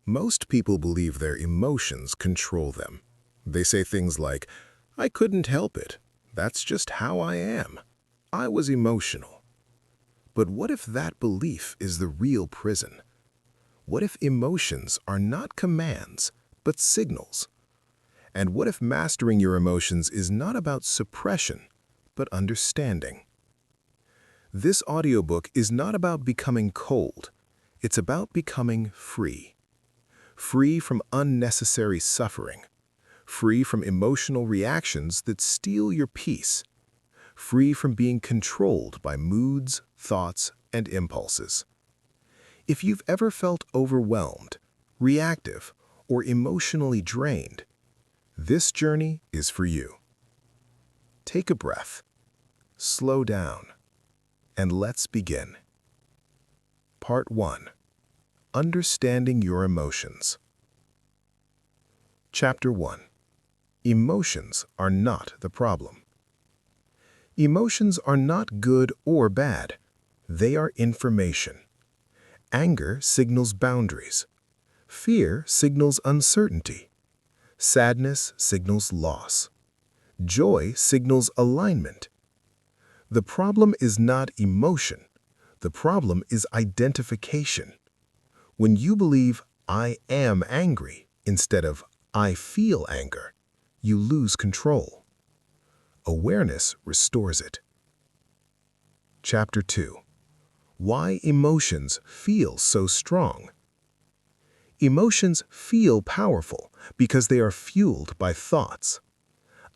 Most people believe their emotions control them. They say things like, "I couldn't help it. That's just how I am. I was emotional." But what if that belief is the real prison? What if emotions are not commands, but signals? And what if mastering your emotions is not about suppression, but understanding? This audiobook is not about becoming cold. It's about becoming free. Free from unnecessary suffering. Free from emotional reactions that steal your peace. Free from being controlled by moods, thoughts, and impulses. If you've ever felt overwhelmed, reactive, or emotionally drained, this journey is for you. Take a breath, slow down, and let's begin. Part 1. Understanding your emotions. Chapter 1. Emotions are not the problem. Emotions are not good or bad. They are information. Anger signals boundaries. Fear signals uncertainty. Sadness signals loss. Joy signals alignment. The problem is not emotion. The problem is identification. When you believe, "I am angry," instead of "I feel anger," you lose control. Awareness restores it. Chapter 2. Why emotions feel so strong. Emotions feel powerful because they are fueled by thoughts.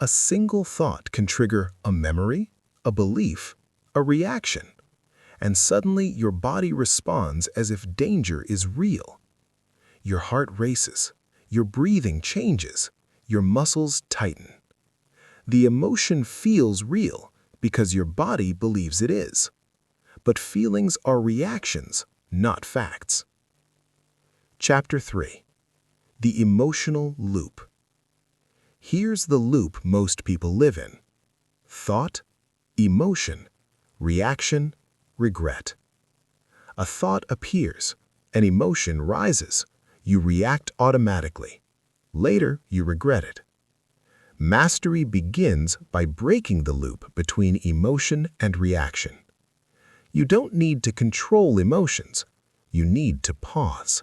A single thought can trigger a memory, a belief, a reaction, and suddenly your body responds as if danger is real. Your heart races, your breathing changes, your muscles tighten. The emotion feels real because your body believes it is. But feelings are reactions, not facts. Chapter 3. The emotional loop. Here's the loop most people live in. Thought, emotion, reaction, regret. A thought appears, an emotion rises, you react automatically. Later, you regret it. Mastery begins by breaking the loop between emotion and reaction. You don't need to control emotions. You need to pause.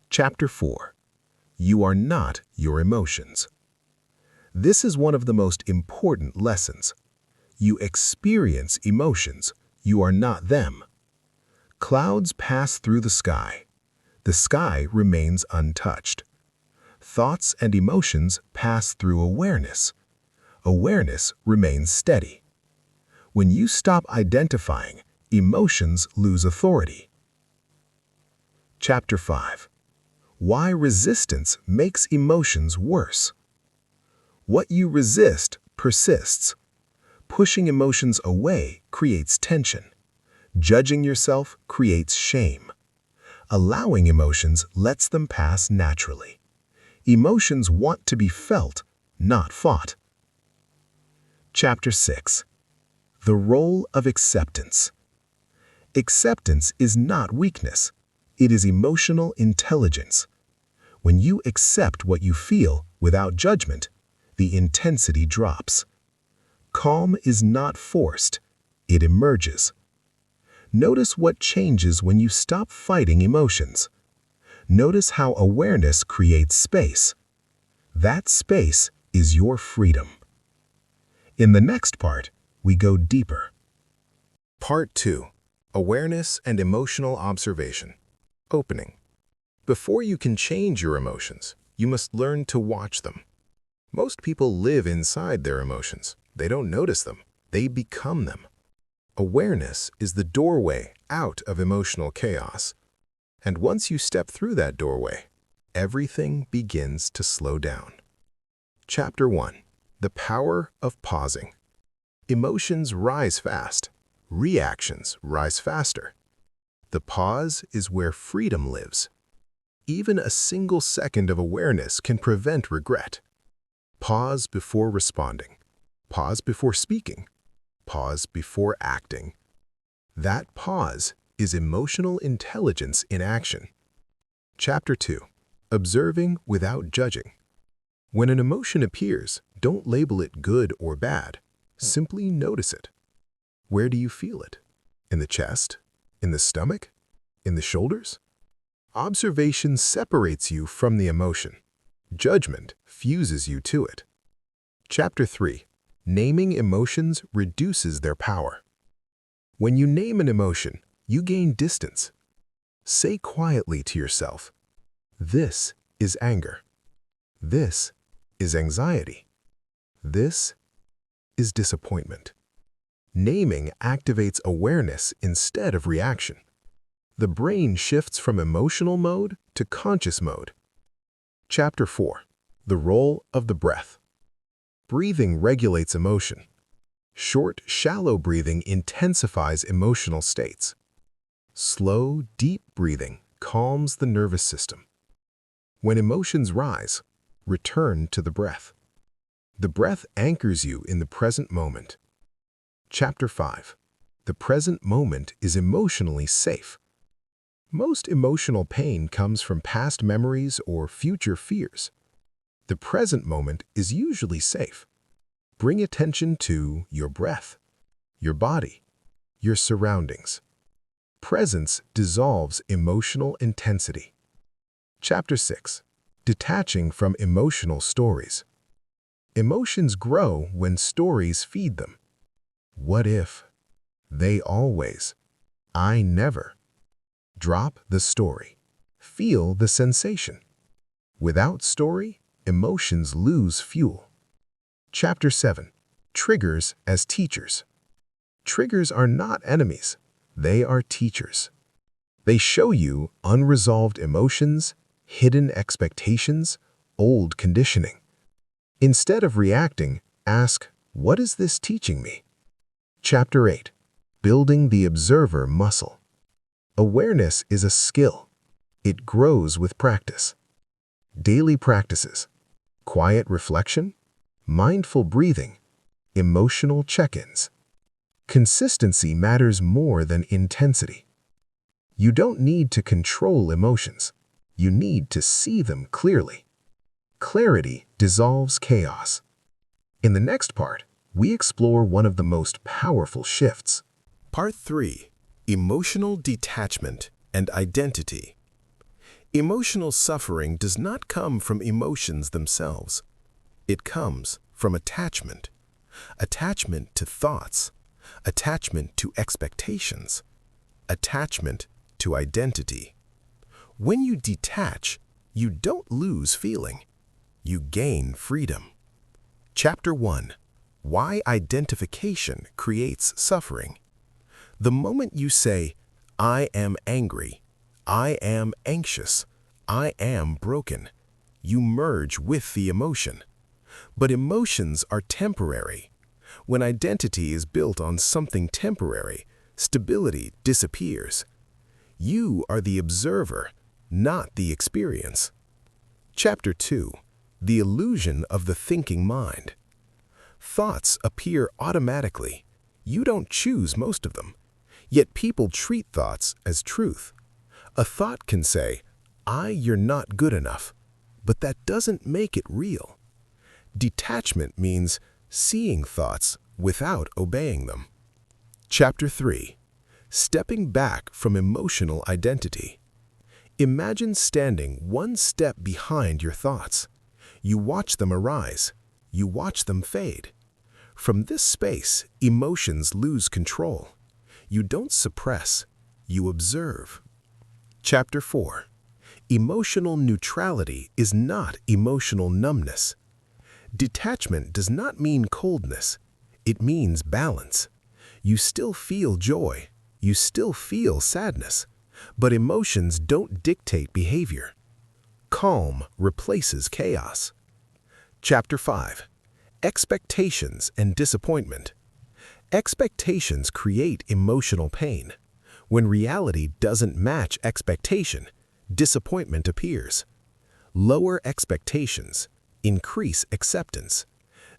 Chapter 4. You are not your emotions. This is one of the most important lessons. You experience emotions. You are not them. Clouds pass through the sky. The sky remains untouched. Thoughts and emotions pass through awareness. Awareness remains steady. When you stop identifying, emotions lose authority. Chapter 5. Why resistance makes emotions worse. What you resist persists. Pushing emotions away creates tension. Judging yourself creates shame. Allowing emotions lets them pass naturally. Emotions want to be felt, not fought. Chapter 6. The role of acceptance. Acceptance is not weakness. It is emotional intelligence. When you accept what you feel without judgment, the intensity drops. Calm is not forced. It emerges. Notice what changes when you stop fighting emotions. Notice how awareness creates space. That space is your freedom. In the next part, we go deeper. Part 2. Awareness and emotional observation. Opening. Before you can change your emotions, you must learn to watch them. Most people live inside their emotions. They don't notice them. They become them. Awareness is the doorway out of emotional chaos. And once you step through that doorway, everything begins to slow down. Chapter 1. The power of pausing. Emotions rise fast. Reactions rise faster. The pause is where freedom lives. Even a single second of awareness can prevent regret. Pause before responding. Pause before speaking. Pause before acting. That pause is emotional intelligence in action. Chapter 2. Observing without judging. When an emotion appears, don't label it good or bad. Simply notice it. Where do you feel it? In the chest? In the stomach? In the shoulders? Observation separates you from the emotion. Judgment fuses you to it. Chapter 3. Naming emotions reduces their power. When you name an emotion, you gain distance. Say quietly to yourself, "This is anger. This is anxiety. This is disappointment." Naming activates awareness instead of reaction. The brain shifts from emotional mode to conscious mode. Chapter 4. The role of the breath. Breathing regulates emotion. Short, shallow breathing intensifies emotional states. Slow, deep breathing calms the nervous system. When emotions rise, return to the breath. The breath anchors you in the present moment. Chapter 5. The present moment is emotionally safe. Most emotional pain comes from past memories or future fears. The present moment is usually safe. Bring attention to your breath, your body, your surroundings. Presence dissolves emotional intensity. Chapter 6. Detaching from emotional stories. Emotions grow when stories feed them. What if? They always. I never. Drop the story. Feel the sensation. Without story, emotions lose fuel. Chapter 7. Triggers as teachers. Triggers are not enemies. They are teachers. They show you unresolved emotions, hidden expectations, old conditioning. Instead of reacting, ask, "What is this teaching me?" Chapter 8. Building the observer muscle. Awareness is a skill. It grows with practice. Daily practices. Quiet reflection, mindful breathing, emotional check-ins. Consistency matters more than intensity. You don't need to control emotions. You need to see them clearly. Clarity dissolves chaos. In the next part, we explore one of the most powerful shifts. Part 3. Emotional detachment and identity. Emotional suffering does not come from emotions themselves. It comes from attachment. Attachment to thoughts. Attachment to expectations. Attachment to identity. When you detach, you don't lose feeling. You gain freedom. Chapter 1. Why identification creates suffering. The moment you say, "I am angry," "I am anxious," "I am broken," you merge with the emotion. But emotions are temporary. When identity is built on something temporary, stability disappears. You are the observer, not the experience. Chapter 2. The illusion of the thinking mind. Thoughts appear automatically. You don't choose most of them. Yet people treat thoughts as truth. A thought can say, "You're not good enough," but that doesn't make it real. Detachment means seeing thoughts without obeying them. Chapter 3. Stepping back from emotional identity. Imagine standing one step behind your thoughts. You watch them arise. You watch them fade. From this space, emotions lose control. You don't suppress. You observe. Chapter 4. Emotional neutrality is not emotional numbness. Detachment does not mean coldness. It means balance. You still feel joy. You still feel sadness. But emotions don't dictate behavior. Calm replaces chaos. Chapter 5. Expectations and disappointment. Expectations create emotional pain. When reality doesn't match expectation, disappointment appears. Lower expectations. Increase acceptance.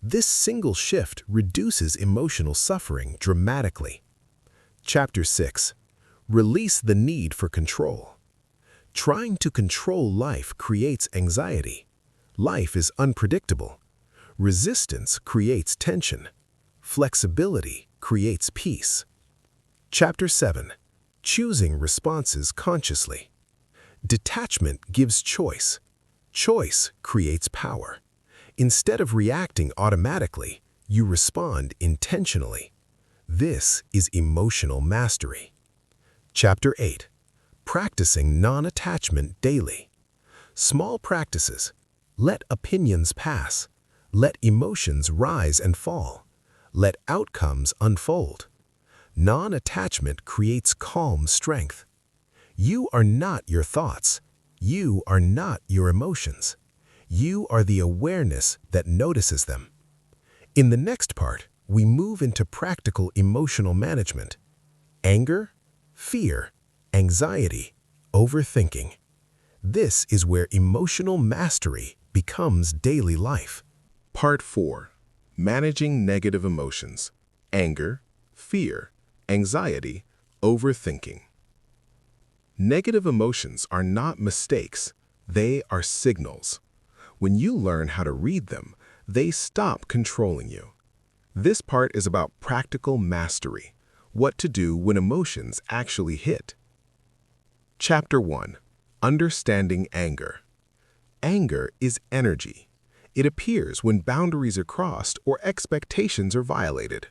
This single shift reduces emotional suffering dramatically. Chapter 6. Release the need for control. Trying to control life creates anxiety. Life is unpredictable. Resistance creates tension. Flexibility creates peace. Chapter 7. Choosing responses consciously. Detachment gives choice. Choice creates power. Instead of reacting automatically, you respond intentionally. This is emotional mastery. Chapter 8. Practicing non-attachment daily. Small practices. Let opinions pass. Let emotions rise and fall. Let outcomes unfold. Non-attachment creates calm strength. You are not your thoughts. You are not your emotions. You are the awareness that notices them. In the next part, we move into practical emotional management. Anger, fear, anxiety, overthinking. This is where emotional mastery becomes daily life. Part 4. Managing negative emotions. Anger, fear, anxiety, overthinking. Negative emotions are not mistakes. They are signals. When you learn how to read them, they stop controlling you. This part is about practical mastery. What to do when emotions actually hit. Chapter 1. Understanding anger. Anger is energy. It appears when boundaries are crossed or expectations are violated.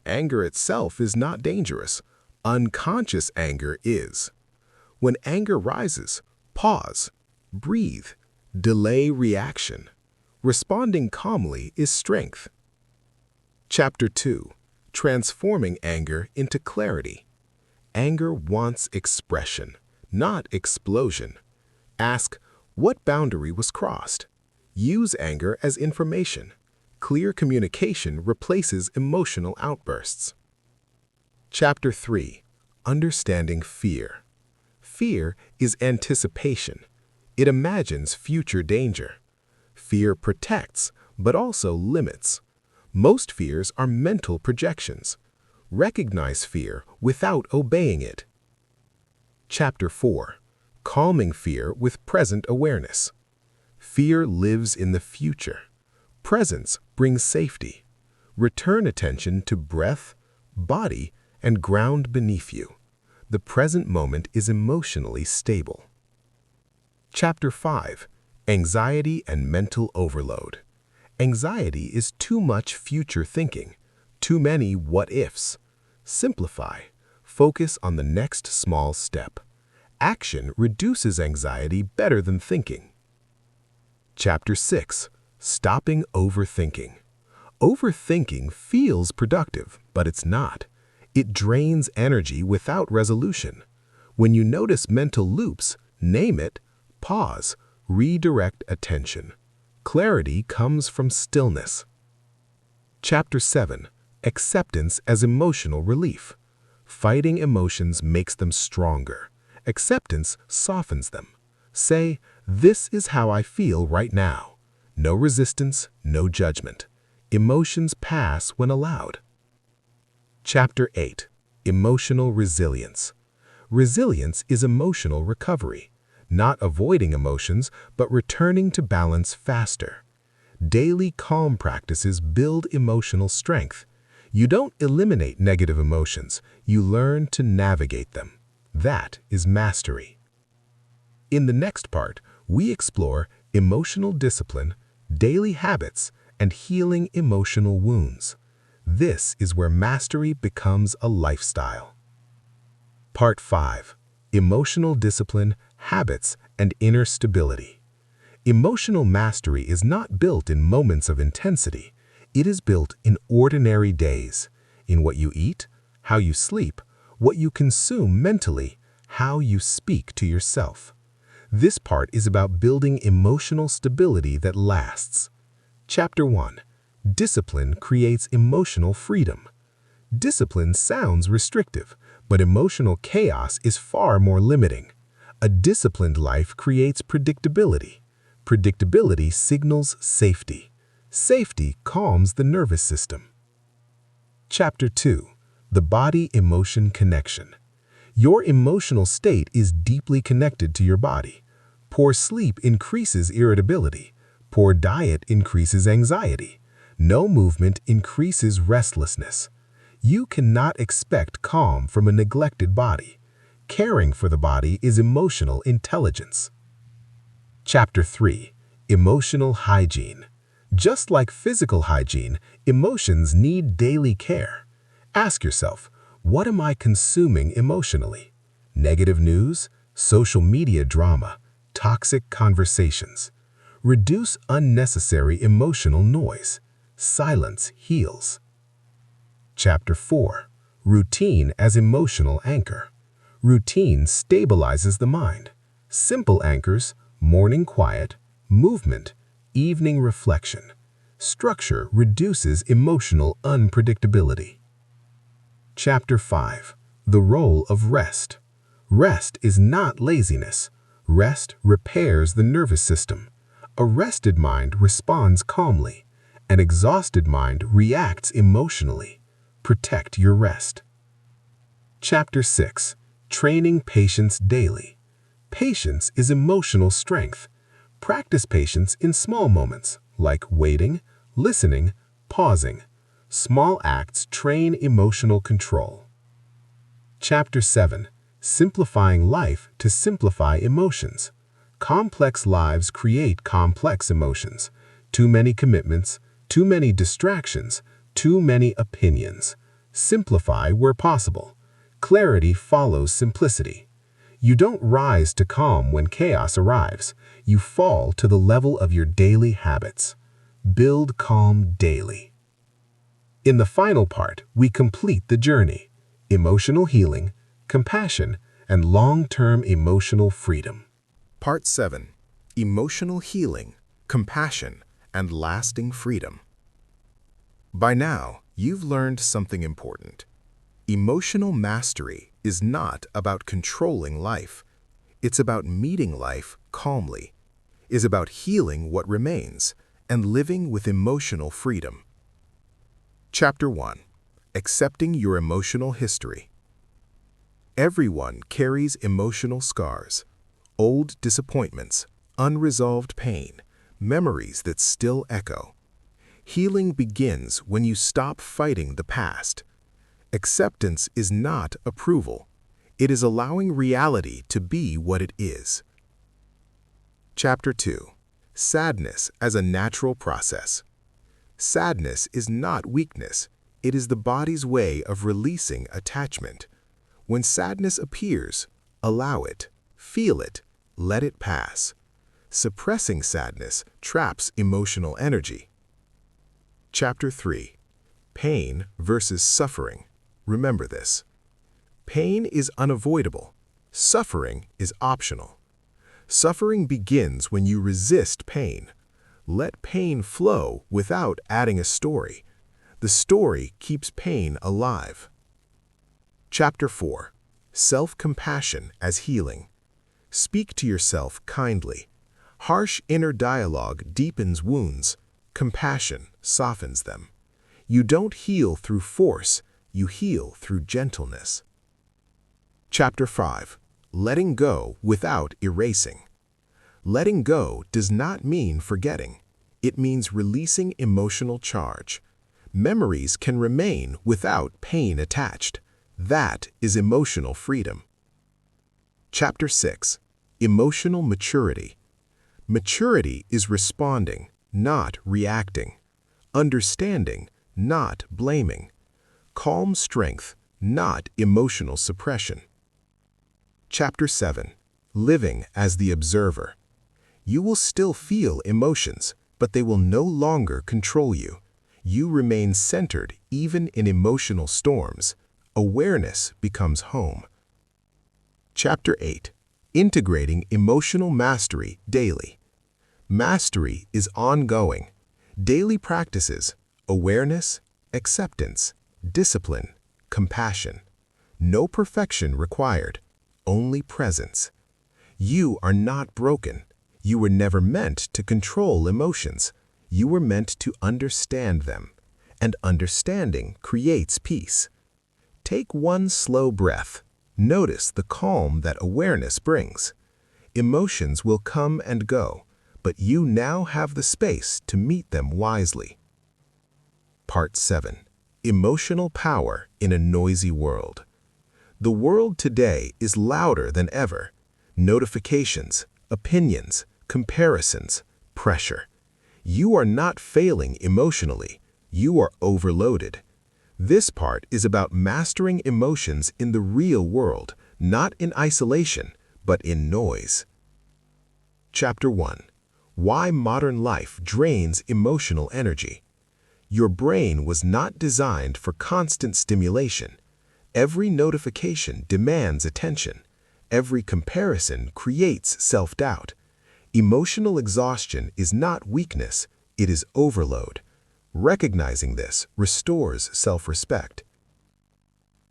Anger itself is not dangerous. Unconscious anger is. When anger rises, pause, breathe, delay reaction. Responding calmly is strength. Chapter 2. Transforming anger into clarity. Anger wants expression, not explosion. Ask, what boundary was crossed? Use anger as information. Clear communication replaces emotional outbursts. Chapter 3. Understanding fear. Fear is anticipation. It imagines future danger. Fear protects, but also limits. Most fears are mental projections. Recognize fear without obeying it. Chapter 4. Calming fear with present awareness. Fear lives in the future. Presence brings safety. Return attention to breath, body, and ground beneath you. The present moment is emotionally stable. Chapter 5. Anxiety and mental overload. Anxiety is too much future thinking, too many what-ifs. Simplify. Focus on the next small step. Action reduces anxiety better than thinking. Chapter 6. Stopping overthinking. Overthinking feels productive, but it's not. It drains energy without resolution. When you notice mental loops, name it, pause, redirect attention. Clarity comes from stillness. Chapter 7. Acceptance as emotional relief. Fighting emotions makes them stronger. Acceptance softens them. Say, this is how I feel right now. No resistance, no judgment. Emotions pass when allowed. Chapter 8. Emotional resilience. Resilience is emotional recovery. Not avoiding emotions, but returning to balance faster. Daily calm practices build emotional strength. You don't eliminate negative emotions, you learn to navigate them. That is mastery. In the next part, we explore emotional discipline, daily habits, and healing emotional wounds. This is where mastery becomes a lifestyle. Part 5. Emotional discipline, habits, and inner stability. Emotional mastery is not built in moments of intensity. It is built in ordinary days, in what you eat, how you sleep, what you consume mentally, how you speak to yourself. This part is about building emotional stability that lasts. Chapter 1. Discipline creates emotional freedom. Discipline sounds restrictive, but emotional chaos is far more limiting. A disciplined life creates predictability. Predictability signals safety. Safety calms the nervous system. Chapter 2. The body-emotion connection. Your emotional state is deeply connected to your body. Poor sleep increases irritability. Poor diet increases anxiety. No movement increases restlessness. You cannot expect calm from a neglected body. Caring for the body is emotional intelligence. Chapter 3. Emotional Hygiene. Just like physical hygiene, emotions need daily care. Ask yourself, what am I consuming emotionally? Negative news, social media drama, toxic conversations. Reduce unnecessary emotional noise. Silence heals. Chapter 4. Routine as emotional anchor. Routine stabilizes the mind. Simple anchors: morning quiet, movement, evening reflection. Structure reduces emotional unpredictability. Chapter 5. The role of rest. Rest is not laziness. Rest repairs the nervous system. A rested mind responds calmly. An exhausted mind reacts emotionally. Protect your rest. Chapter 6. Training patience daily. Patience is emotional strength. Practice patience in small moments, like waiting, listening, pausing. Small acts train emotional control. Chapter 7. Simplifying life to simplify emotions. Complex lives create complex emotions. Too many commitments, too many distractions, too many opinions. Simplify where possible. Clarity follows simplicity. You don't rise to calm when chaos arrives. You fall to the level of your daily habits. Build calm daily. In the final part, we complete the journey: emotional healing, compassion, and long-term emotional freedom. Part 7. Emotional healing, compassion, and lasting freedom. By now, you've learned something important. Emotional mastery is not about controlling life. It's about meeting life calmly. It's about healing what remains and living with emotional freedom. Chapter 1. Accepting your emotional history. Everyone carries emotional scars, old disappointments, unresolved pain, memories that still echo. Healing begins when you stop fighting the past. Acceptance is not approval. It is allowing reality to be what it is. Chapter 2. Sadness as a natural process. Sadness is not weakness. It is the body's way of releasing attachment. When sadness appears, allow it, feel it, let it pass. Suppressing sadness traps emotional energy. Chapter 3. Pain versus suffering. Remember this. Pain is unavoidable. Suffering is optional. Suffering begins when you resist pain. Let pain flow without adding a story. The story keeps pain alive. Chapter 4. Self-compassion as healing. Speak to yourself kindly. Harsh inner dialogue deepens wounds. Compassion softens them. You don't heal through force. You heal through gentleness. Chapter 5. Letting go without erasing. Letting go does not mean forgetting. It means releasing emotional charge. Memories can remain without pain attached. That is emotional freedom. Chapter 6. Emotional maturity. Maturity is responding, not reacting. Understanding, not blaming. Calm strength, not emotional suppression. Chapter 7. Living as the observer. You will still feel emotions, but they will no longer control you. You remain centered even in emotional storms. Awareness becomes home. Chapter 8. Integrating emotional mastery daily. Mastery is ongoing. Daily practices: awareness, acceptance, discipline, compassion. No perfection required, only presence. You are not broken. You were never meant to control emotions. You were meant to understand them, and understanding creates peace. Take one slow breath. Notice the calm that awareness brings. Emotions will come and go, but you now have the space to meet them wisely. Part 7. Emotional Power in a Noisy World. The world today is louder than ever. Notifications, opinions, comparisons, pressure. You are not failing emotionally. You are overloaded. This part is about mastering emotions in the real world, not in isolation, but in noise. Chapter 1. Why Modern Life Drains Emotional Energy. Your brain was not designed for constant stimulation. Every notification demands attention. Every comparison creates self-doubt. Emotional exhaustion is not weakness, it is overload. Recognizing this restores self-respect.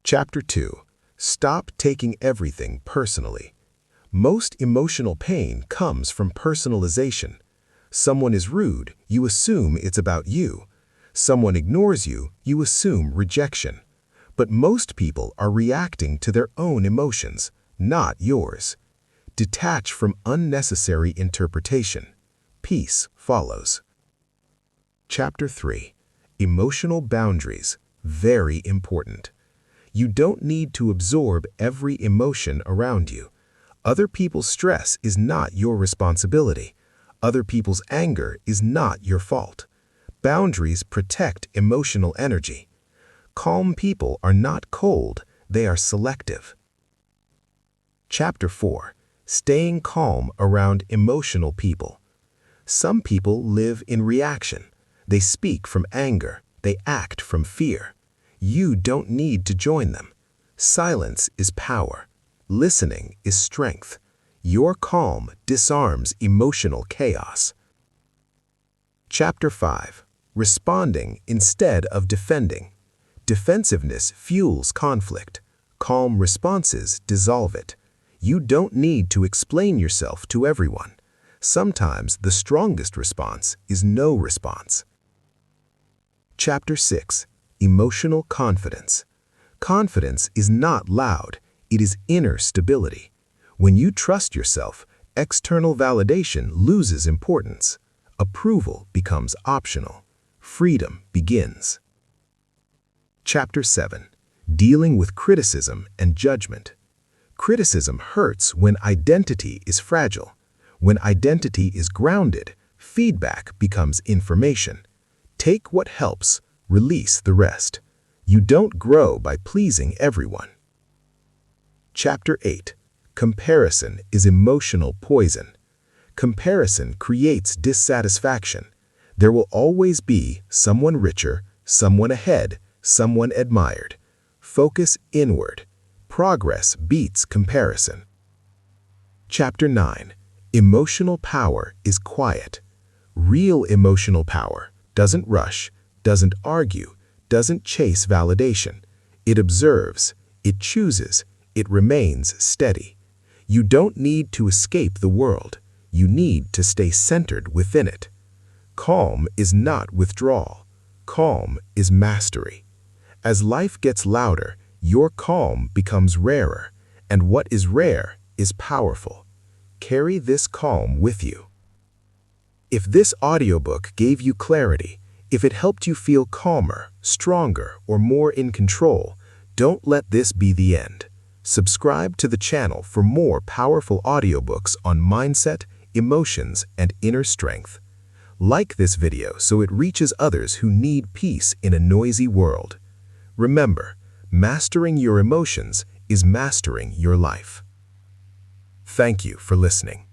Chapter 2. Stop taking everything personally. Most emotional pain comes from personalization. Someone is rude, you assume it's about you. Someone ignores you, you assume rejection. But most people are reacting to their own emotions, not yours. Detach from unnecessary interpretation. Peace follows. Chapter 3. Emotional Boundaries. Very important. You don't need to absorb every emotion around you. Other people's stress is not your responsibility. Other people's anger is not your fault. Boundaries protect emotional energy. Calm people are not cold, they are selective. Chapter 4. Staying calm around emotional people. Some people live in reaction. They speak from anger. They act from fear. You don't need to join them. Silence is power. Listening is strength. Your calm disarms emotional chaos. Chapter 5. Responding instead of defending. Defensiveness fuels conflict. Calm responses dissolve it. You don't need to explain yourself to everyone. Sometimes the strongest response is no response. Chapter 6. Emotional Confidence. Confidence is not loud, it is inner stability. When you trust yourself, external validation loses importance. Approval becomes optional. Freedom begins. Chapter 7. Dealing with Criticism and Judgment. Criticism hurts when identity is fragile. When identity is grounded, feedback becomes information. Take what helps, release the rest. You don't grow by pleasing everyone. Chapter 8. Comparison is emotional poison. Comparison creates dissatisfaction. There will always be someone richer, someone ahead, someone admired. Focus inward. Progress beats comparison. Chapter 9. Emotional Power is Quiet. Real emotional power doesn't rush, doesn't argue, doesn't chase validation. It observes, it chooses, it remains steady. You don't need to escape the world. You need to stay centered within it. Calm is not withdrawal. Calm is mastery. As life gets louder, your calm becomes rarer, and what is rare is powerful. Carry this calm with you. If this audiobook gave you clarity, if it helped you feel calmer, stronger, or more in control, don't let this be the end. Subscribe to the channel for more powerful audiobooks on mindset, emotions, and inner strength. Like this video so it reaches others who need peace in a noisy world. Remember, mastering your emotions is mastering your life. Thank you for listening.